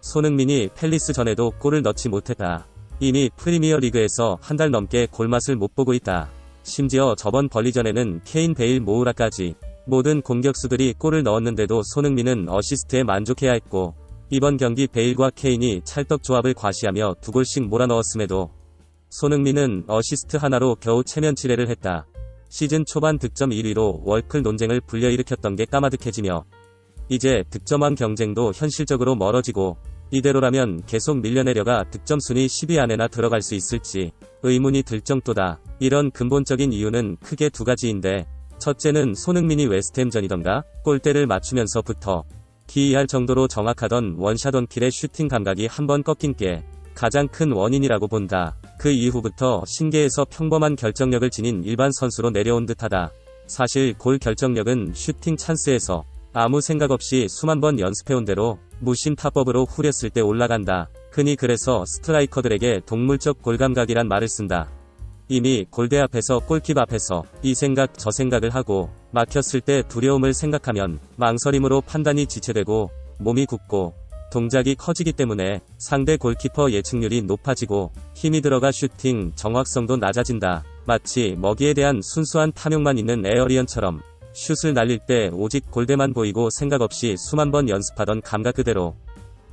손흥민이 팰리스전에도 골을 넣지 못했다. 이미 프리미어리그에서 한 달 넘게 골맛을 못 보고 있다. 심지어 저번 벌리전에는 케인, 베일, 모우라까지 모든 공격수들이 골을 넣었는데도 손흥민은 어시스트에 만족해야 했고, 이번 경기 베일과 케인이 찰떡 조합을 과시하며 2골씩 몰아넣었음에도 손흥민은 어시스트 하나로 겨우 체면치레를 했다. 시즌 초반 득점 1위로 월클 논쟁을 불려일으켰던 게 까마득해지며 이제 득점왕 경쟁도 현실적으로 멀어지고, 이대로라면 계속 밀려내려가 득점 순위 10위 안에나 들어갈 수 있을지 의문이 들 정도다. 이런 근본적인 이유는 크게 두 가지인데, 첫째는 손흥민이 웨스트햄전이던가 골대를 맞추면서부터 기이할 정도로 정확하던 원샷 원킬의 슈팅 감각이 한번 꺾인 게 가장 큰 원인이라고 본다. 그 이후부터 신계에서 평범한 결정력을 지닌 일반 선수로 내려온 듯하다. 사실 골 결정력은 슈팅 찬스에서 아무 생각 없이 수만 번 연습해온 대로 무심타법으로 후렸을 때 올라간다. 흔히 그래서 스트라이커들에게 동물적 골감각이란 말을 쓴다. 이미 골대 앞에서 골킵 앞에서 이 생각 저 생각을 하고 막혔을 때 두려움을 생각하면 망설임으로 판단이 지체되고 몸이 굳고 동작이 커지기 때문에 상대 골키퍼 예측률이 높아지고 힘이 들어가 슈팅 정확성도 낮아진다. 마치 먹이에 대한 순수한 탐욕만 있는 에어리언처럼 슛을 날릴 때 오직 골대만 보이고 생각 없이 수만 번 연습하던 감각 그대로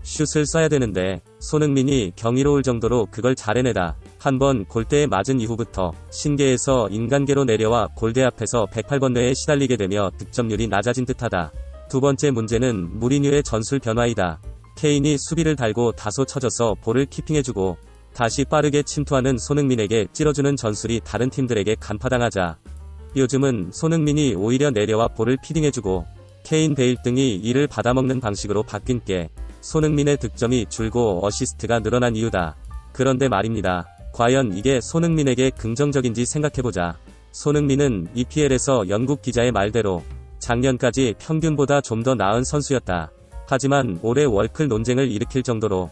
슛을 쏴야 되는데, 손흥민이 경이로울 정도로 그걸 잘 해내다. 한번 골대에 맞은 이후부터 신계에서 인간계로 내려와 골대 앞에서 108번 뇌에 시달리게 되며 득점률이 낮아진 듯하다. 두 번째 문제는 무리뉴의 전술 변화이다. 케인이 수비를 달고 다소 처져서 볼을 키핑해주고 다시 빠르게 침투하는 손흥민에게 찔러주는 전술이 다른 팀들에게 간파당하자, 요즘은 손흥민이 오히려 내려와 볼을 피딩해주고 케인, 베일 등이 이를 받아먹는 방식으로 바뀐 게 손흥민의 득점이 줄고 어시스트가 늘어난 이유다. 그런데 말입니다. 과연 이게 손흥민에게 긍정적인지 생각해보자. 손흥민은 EPL에서 영국 기자의 말대로 작년까지 평균보다 좀 더 나은 선수였다. 하지만 올해 월클 논쟁을 일으킬 정도로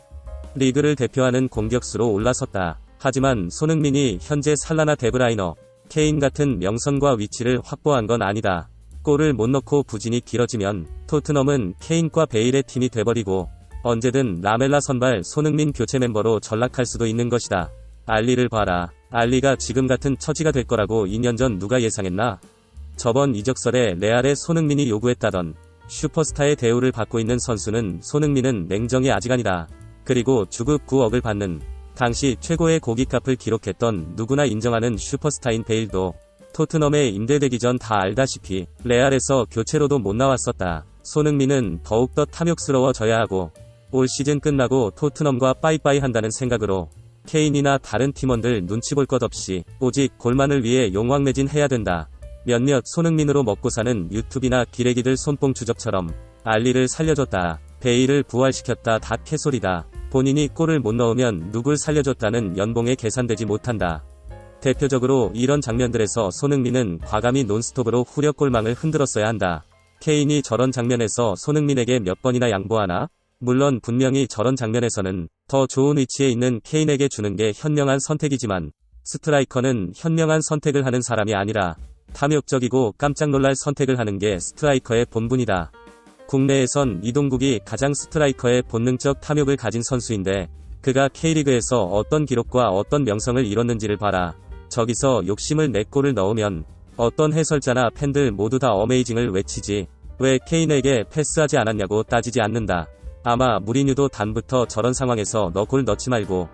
리그를 대표하는 공격수로 올라섰다. 하지만 손흥민이 현재 살라나 데브라이너, 케인 같은 명성과 위치를 확보한 건 아니다. 골을 못 넣고 부진이 길어지면 토트넘은 케인과 베일의 팀이 돼버리고 언제든 라멜라 선발 손흥민 교체 멤버로 전락할 수도 있는 것이다. 알리를 봐라. 알리가 지금 같은 처지가 될 거라고 2년 전 누가 예상했나? 저번 이적설에 레알에 손흥민이 요구했다던 슈퍼스타의 대우를 받고 있는 선수는 손흥민은 냉정히 아직 아니다. 그리고 주급 9억을 받는 당시 최고의 고깃값을 기록했던 누구나 인정하는 슈퍼스타인 베일도 토트넘에 임대되기 전 다 알다시피 레알에서 교체로도 못 나왔었다. 손흥민은 더욱더 탐욕스러워져야 하고 올 시즌 끝나고 토트넘과 빠이빠이 한다는 생각으로 케인이나 다른 팀원들 눈치 볼 것 없이 오직 골만을 위해 용왕매진 해야 된다. 몇몇 손흥민으로 먹고 사는 유튜브나 기레기들 손뽕 추적처럼 알리를 살려줬다, 베일을 부활시켰다 다 캐소리다. 본인이 골을 못 넣으면 누굴 살려줬다는 연봉에 계산되지 못한다. 대표적으로 이런 장면들에서 손흥민은 과감히 논스톱으로 후려 골망을 흔들었어야 한다. 케인이 저런 장면에서 손흥민에게 몇 번이나 양보하나? 물론 분명히 저런 장면에서는 더 좋은 위치에 있는 케인에게 주는 게 현명한 선택이지만 스트라이커는 현명한 선택을 하는 사람이 아니라 탐욕적이고 깜짝 놀랄 선택을 하는 게 스트라이커의 본분이다. 국내에선 이동국이 가장 스트라이커의 본능적 탐욕을 가진 선수인데 그가 K리그에서 어떤 기록과 어떤 명성을 이뤘는지를 봐라. 저기서 욕심을 내 골을 넣으면 어떤 해설자나 팬들 모두 다 어메이징을 외치지 왜 케인에게 패스하지 않았냐고 따지지 않는다. 아마 무리뉴도 단부터 저런 상황에서 너 골 넣지 말고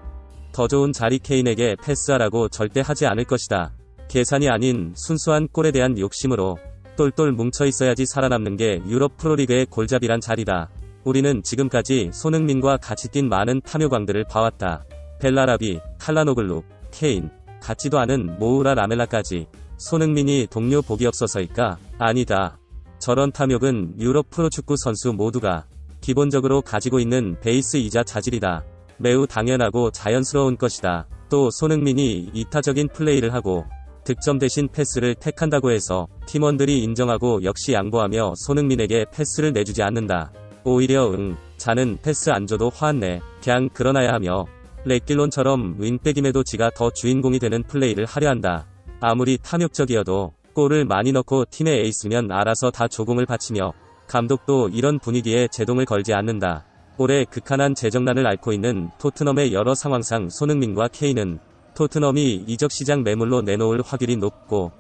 더 좋은 자리 케인에게 패스하라고 절대 하지 않을 것이다. 계산이 아닌 순수한 골에 대한 욕심으로 똘똘 뭉쳐있어야지 살아남는 게 유럽 프로리그의 골잡이란 자리다. 우리는 지금까지 손흥민과 같이 뛴 많은 탐욕왕들을 봐왔다. 벨라라비, 칼라노글루, 케인, 같지도 않은 모우라 라멜라까지. 손흥민이 동료 복이 없어서일까? 아니다. 저런 탐욕은 유럽 프로축구 선수 모두가 기본적으로 가지고 있는 베이스이자 자질이다. 매우 당연하고 자연스러운 것이다. 또 손흥민이 이타적인 플레이를 하고 득점 대신 패스를 택한다고 해서 팀원들이 인정하고 역시 양보하며 손흥민에게 패스를 내주지 않는다. 오히려 자는 패스 안 줘도 화안내. 그냥 그러나야 하며 레길론처럼 윙백임에도 지가 더 주인공이 되는 플레이를 하려 한다. 아무리 탐욕적이어도 골을 많이 넣고 팀의 에이스면 알아서 다 조공을 바치며 감독도 이런 분위기에 제동을 걸지 않는다. 올해 극한한 재정난을 앓고 있는 토트넘의 여러 상황상 손흥민과 케인은 토트넘이 이적시장 매물로 내놓을 확률이 높고,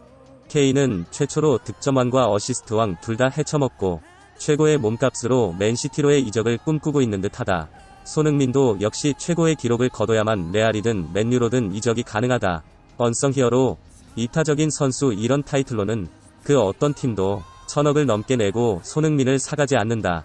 케인은 최초로 득점왕과 어시스트왕 둘 다 헤쳐먹고 최고의 몸값으로 맨시티로의 이적을 꿈꾸고 있는 듯하다. 손흥민도 역시 최고의 기록을 거둬야만 레알이든 맨유로든 이적이 가능하다. 언성 히어로, 이타적인 선수, 이런 타이틀로는 그 어떤 팀도 1,000억을 넘게 내고 손흥민을 사가지 않는다.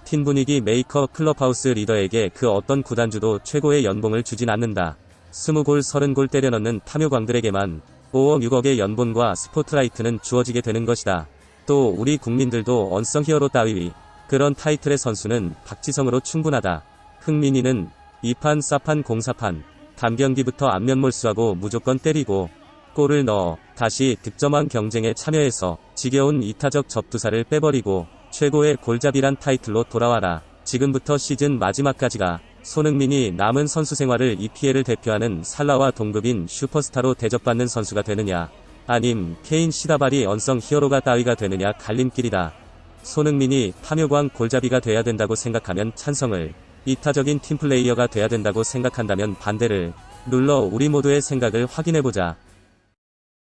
팀 분위기 메이커, 클럽하우스 리더에게 그 어떤 구단주도 최고의 연봉을 주진 않는다. 20골 30골 때려넣는 탐욕왕들에게만 5억 6억의 연봉과 스포트라이트는 주어지게 되는 것이다. 또 우리 국민들도 언성 히어로 따위 그런 타이틀의 선수는 박지성으로 충분하다. 흥민이는 2판 4판 0-4판 단경기부터 안면 몰수하고 무조건 때리고 골을 넣어 다시 득점왕 경쟁에 참여해서 지겨운 이타적 접두사를 빼버리고 최고의 골잡이란 타이틀로 돌아와라. 지금부터 시즌 마지막까지가 손흥민이 남은 선수 생활을 EPL을 대표하는 살라와 동급인 슈퍼스타로 대접받는 선수가 되느냐, 아님 케인 시다발이 언성 히어로가 따위가 되느냐 갈림길이다. 손흥민이 탐욕왕 골잡이가 돼야 된다고 생각하면 찬성을, 이타적인 팀플레이어가 돼야 된다고 생각한다면 반대를 눌러 우리 모두의 생각을 확인해보자.